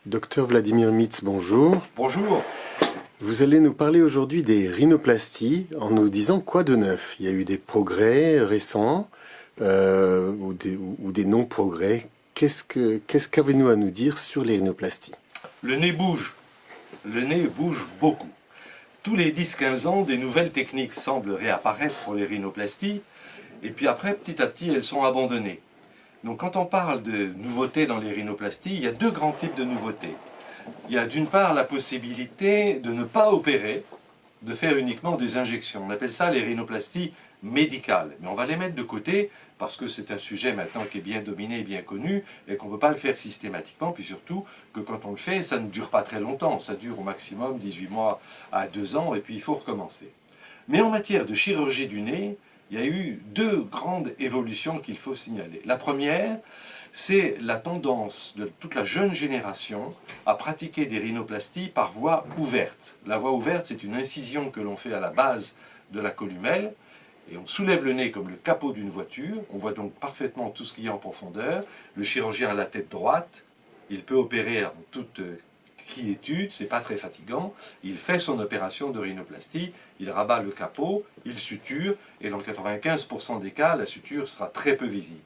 Docteur Vladimir Mitz, bonjour. Bonjour. Vous allez nous parler aujourd'hui des rhinoplasties en nous disant quoi de neuf. Il y a eu des progrès récents ou des non-progrès. Qu'est-ce qu'avez-vous à nous dire sur les rhinoplasties? Le nez bouge. Le nez bouge beaucoup. Tous les 10-15 ans, des nouvelles techniques semblent réapparaître pour les rhinoplasties. Et puis après, petit à petit, elles sont abandonnées. Donc quand on parle de nouveautés dans les rhinoplasties, il y a deux grands types de nouveautés. Il y a d'une part la possibilité de ne pas opérer, de faire uniquement des injections. On appelle ça les rhinoplasties médicales. Mais on va les mettre de côté parce que c'est un sujet maintenant qui est bien dominé et bien connu et qu'on ne peut pas le faire systématiquement. Puis surtout que quand on le fait, ça ne dure pas très longtemps. Ça dure au maximum 18 mois à 2 ans et puis il faut recommencer. Mais en matière de chirurgie du nez, il y a eu deux grandes évolutions qu'il faut signaler. La première, c'est la tendance de toute la jeune génération à pratiquer des rhinoplasties par voie ouverte. La voie ouverte, c'est une incision que l'on fait à la base de la columelle, et on soulève le nez comme le capot d'une voiture, on voit donc parfaitement tout ce qu'il y a en profondeur. Le chirurgien a la tête droite, il peut opérer en toute quiétude, c'est pas très fatigant, il fait son opération de rhinoplastie, il rabat le capot, il suture, et dans 95% des cas, la suture sera très peu visible.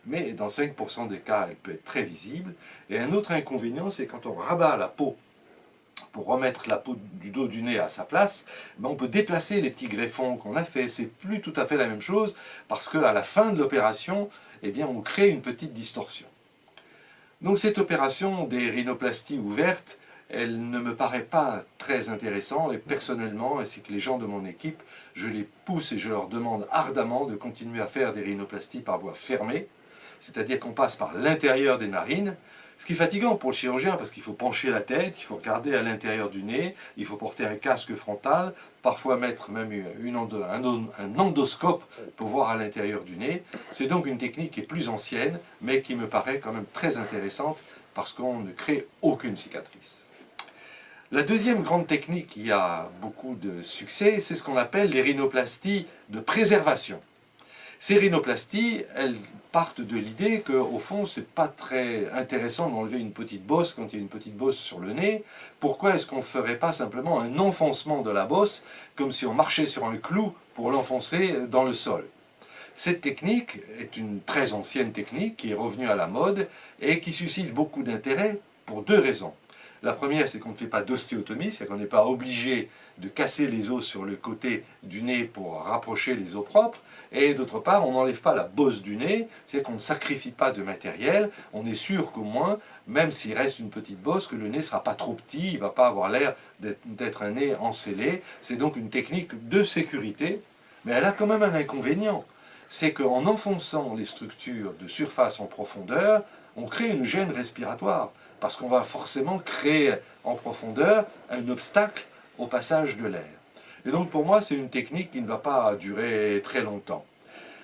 Mais dans 5% des cas, elle peut être très visible. Et un autre inconvénient, c'est quand on rabat la peau pour remettre la peau du dos du nez à sa place, on peut déplacer les petits greffons qu'on a fait. C'est plus tout à fait la même chose, parce qu'à la fin de l'opération, eh bien, on crée une petite distorsion. Donc cette opération des rhinoplasties ouvertes, elle ne me paraît pas très intéressante, et personnellement, ainsi que les gens de mon équipe, je les pousse et je leur demande ardemment de continuer à faire des rhinoplasties par voie fermée, c'est-à-dire qu'on passe par l'intérieur des narines, ce qui est fatigant pour le chirurgien parce qu'il faut pencher la tête, il faut regarder à l'intérieur du nez, il faut porter un casque frontal, parfois mettre même un endoscope pour voir à l'intérieur du nez. C'est donc une technique qui est plus ancienne, mais qui me paraît quand même très intéressante parce qu'on ne crée aucune cicatrice. La deuxième grande technique qui a beaucoup de succès, c'est ce qu'on appelle les rhinoplasties de préservation. Ces rhinoplasties, elles partent de l'idée qu'au fond, c'est pas très intéressant d'enlever une petite bosse quand il y a une petite bosse sur le nez. Pourquoi est-ce qu'on ne ferait pas simplement un enfoncement de la bosse, comme si on marchait sur un clou pour l'enfoncer dans le sol? Cette technique est une très ancienne technique qui est revenue à la mode et qui suscite beaucoup d'intérêt pour deux raisons. La première, c'est qu'on ne fait pas d'ostéotomie, c'est-à-dire qu'on n'est pas obligé de casser les os sur le côté du nez pour rapprocher les os propres. Et d'autre part, on n'enlève pas la bosse du nez, c'est-à-dire qu'on ne sacrifie pas de matériel. On est sûr qu'au moins, même s'il reste une petite bosse, que le nez ne sera pas trop petit, il ne va pas avoir l'air d'être un nez encellé. C'est donc une technique de sécurité, mais elle a quand même un inconvénient. C'est qu'en enfonçant les structures de surface en profondeur, on crée une gêne respiratoire, parce qu'on va forcément créer en profondeur un obstacle au passage de l'air. Et donc pour moi, c'est une technique qui ne va pas durer très longtemps.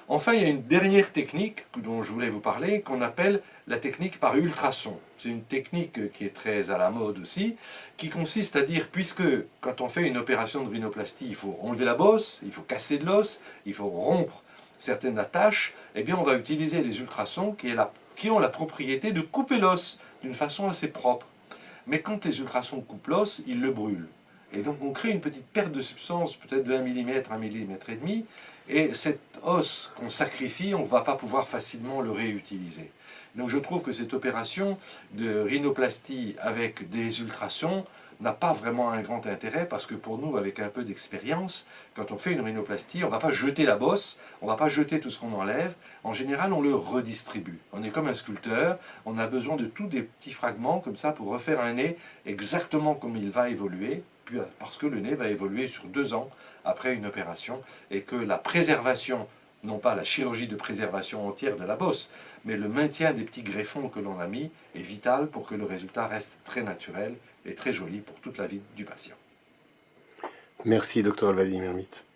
Enfin, il y a une dernière technique dont je voulais vous parler, qu'on appelle la technique par ultrasons. C'est une technique qui est très à la mode aussi, qui consiste à dire, puisque quand on fait une opération de rhinoplastie, il faut enlever la bosse, il faut casser de l'os, il faut rompre certaines attaches, eh bien on va utiliser les ultrasons qui ont la propriété de couper l'os d'une façon assez propre. Mais quand les ultrasons coupent l'os, ils le brûlent. Et donc on crée une petite perte de substance, peut-être de 1 mm, 1 mm et demi, et cet os qu'on sacrifie, on ne va pas pouvoir facilement le réutiliser. Donc je trouve que cette opération de rhinoplastie avec des ultrasons n'a pas vraiment un grand intérêt, parce que pour nous, avec un peu d'expérience, quand on fait une rhinoplastie, on ne va pas jeter la bosse, on ne va pas jeter tout ce qu'on enlève, en général on le redistribue. On est comme un sculpteur, on a besoin de tous des petits fragments comme ça pour refaire un nez exactement comme il va évoluer, parce que le nez va évoluer sur 2 ans après une opération, et que la préservation, non pas la chirurgie de préservation entière de la bosse, mais le maintien des petits greffons que l'on a mis est vital pour que le résultat reste très naturel et très joli pour toute la vie du patient. Merci, docteur Vladimir Mitz.